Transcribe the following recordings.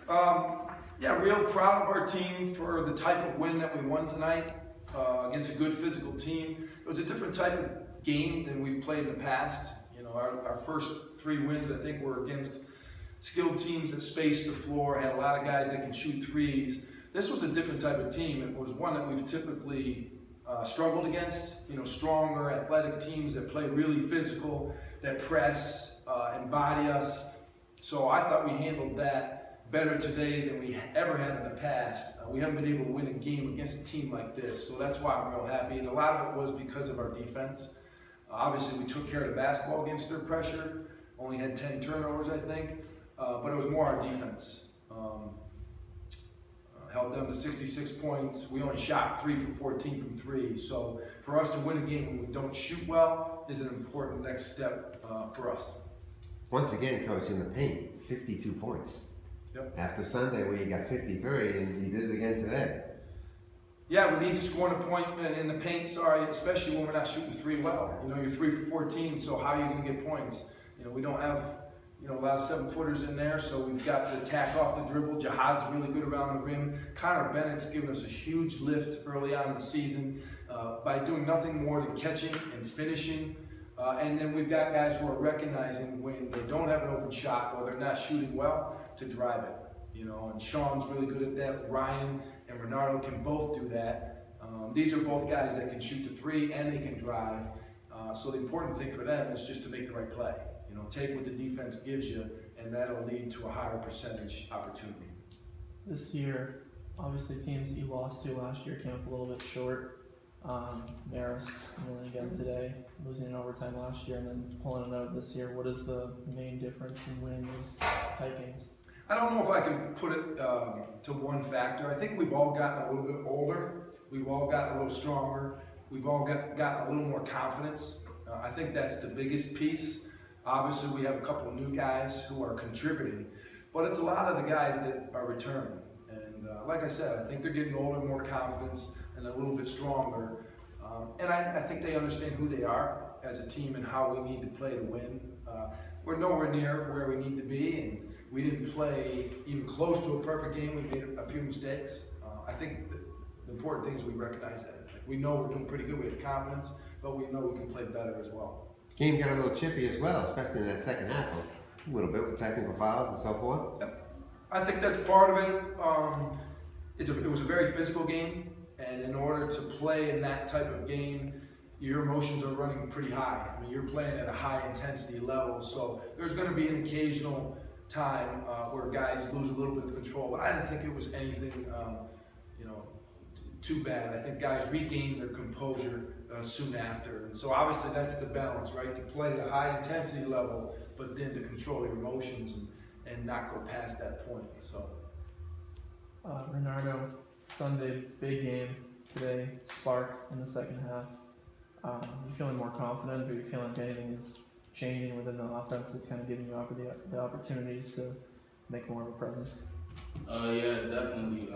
Yeah, real proud of our team for the type of win that we won tonight against a good physical team. It was a different type of game than we've played in the past. You know, our first 3 wins, I think, were against skilled teams that spaced the floor, had a lot of guys that can shoot threes. This was a different type of team. It was one that we've typically struggled against. You know, stronger, athletic teams that play really physical, that press and body us. So I thought we handled that better today than we ever have in the past. We haven't been able to win a game against a team like this, so that's why I'm real happy. And a lot of it was because of our defense. Obviously, we took care of the basketball against their pressure. Only had 10 turnovers, I think, but it was more our defense. Held them to 66 points. We only shot 3 for 14 from 3. So for us to win a game when we don't shoot well is an important next step for us. Once again, Coach, in the paint, 52 points. Yep. After Sunday where you got 53 and you did it again today. Yeah, we need to score in the point in the paint, especially when we're not shooting 3 well. You know, you're 3 for 14, so how are you going to get points? You know, we don't have, you know, a lot of 7-footers in there, so we've got to attack off the dribble. Jihad's really good around the rim. Connor Bennett's given us a huge lift early on in the season by doing nothing more than catching and finishing. And then we've got guys who are recognizing when they don't have an open shot or they're not shooting well to drive it. You know, and Sean's really good at that. Ryan and Renardo can both do that. These are both guys that can shoot the 3 and they can drive. So the important thing for them is just to make the right play. You know, take what the defense gives you, and that'll lead to a higher percentage opportunity. This year, obviously teams that you lost to last year came up a little bit short. Marist winning again today, losing in overtime last year, and then pulling it out this year. What is the main difference in winning those tight games? I don't know if I can put it to one factor. I think we've all gotten a little bit older. We've all gotten a little stronger. We've all gotten a little more confidence. I think that's the biggest piece. Obviously, we have a couple of new guys who are contributing, but it's a lot of the guys that are returning. And like I said, I think they're getting older, more confidence, and a little bit stronger. And I think they understand who they are as a team and how we need to play to win. We're nowhere near where we need to be, and we didn't play even close to a perfect game. We made a few mistakes. I think the important thing is we recognize that. Like, we know we're doing pretty good. We have confidence, but we know we can play better as well. Game got a little chippy as well, especially in that second half, a little bit with technical fouls and so forth. Yep. I think that's part of it. It was a very physical game, and in order to play in that type of game, your emotions are running pretty high. I mean, you're playing at a high intensity level, so there's going to be an occasional time where guys lose a little bit of control. But I didn't think it was anything, too bad. I think guys regained their composure soon after. And so obviously that's the balance, right? To play at a high intensity level, but then to control your emotions and not go past that point. So. Renardo, Sunday, big game today, spark in the second half. You feeling more confident, or you feeling like anything is changing within the offense that's kind of giving you the opportunities to make more of a presence? Yeah, definitely.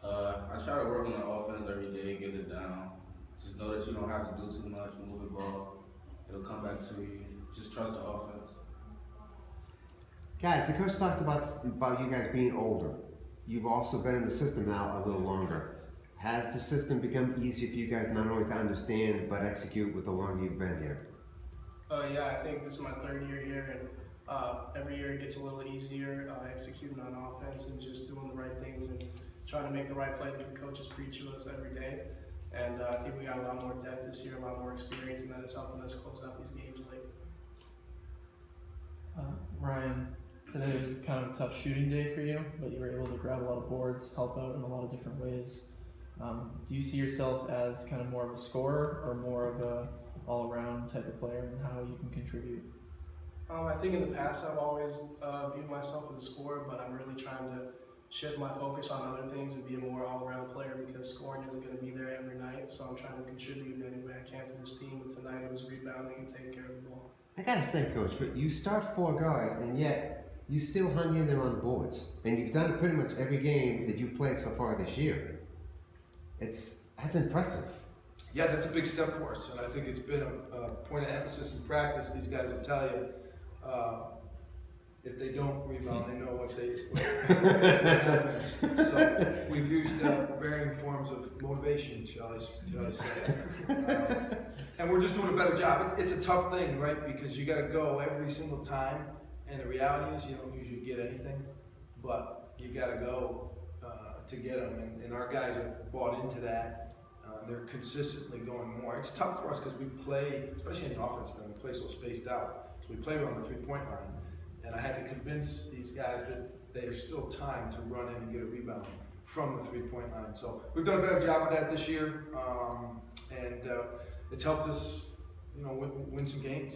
I try to work on the offense every day, get it down. Just know that you don't have to do too much, move the ball. It'll come back to you. Just trust the offense. Guys, the coach talked about you guys being older. You've also been in the system now a little longer. Has the system become easier for you guys not only to understand but execute with the longer you've been here? Yeah, I think this is my 3rd year here, and every year it gets a little easier executing on offense and just doing the right things and trying to make the right play that the coaches preach to us every day. And I think we got a lot more depth this year, a lot more experience, and that is helping us close out these games late. Ryan, today was kind of a tough shooting day for you, but you were able to grab a lot of boards, help out in a lot of different ways. Do you see yourself as kind of more of a scorer or more of a all-around type of player, and how you can contribute? I think in the past I've always viewed myself as a scorer, but I'm really trying to shift my focus on other things and be a more all-around player, because scoring isn't going to be there every night. So I'm trying to contribute in any way I can to this team. And tonight it was rebounding and taking care of the ball. I gotta say, Coach, but you start 4 guys, and yet you still hung in there on the boards, and you've done it pretty much every game that you've played so far this year. That's impressive. Yeah, that's a big step for us, and I think it's been a point of emphasis in practice. These guys will tell you if they don't rebound, they know what happens. So we've used varying forms of motivation, shall I say. And we're just doing a better job. It's a tough thing, right? Because you got to go every single time, and the reality is you don't usually get anything, but you got to go to get them, and our guys have bought into that. They're consistently going more. It's tough for us because we play, especially in the offensive end, we play so spaced out. So we play around the three-point line, and I had to convince these guys that there's still time to run in and get a rebound from the three-point line. So we've done a better job of that this year, and it's helped us, win some games.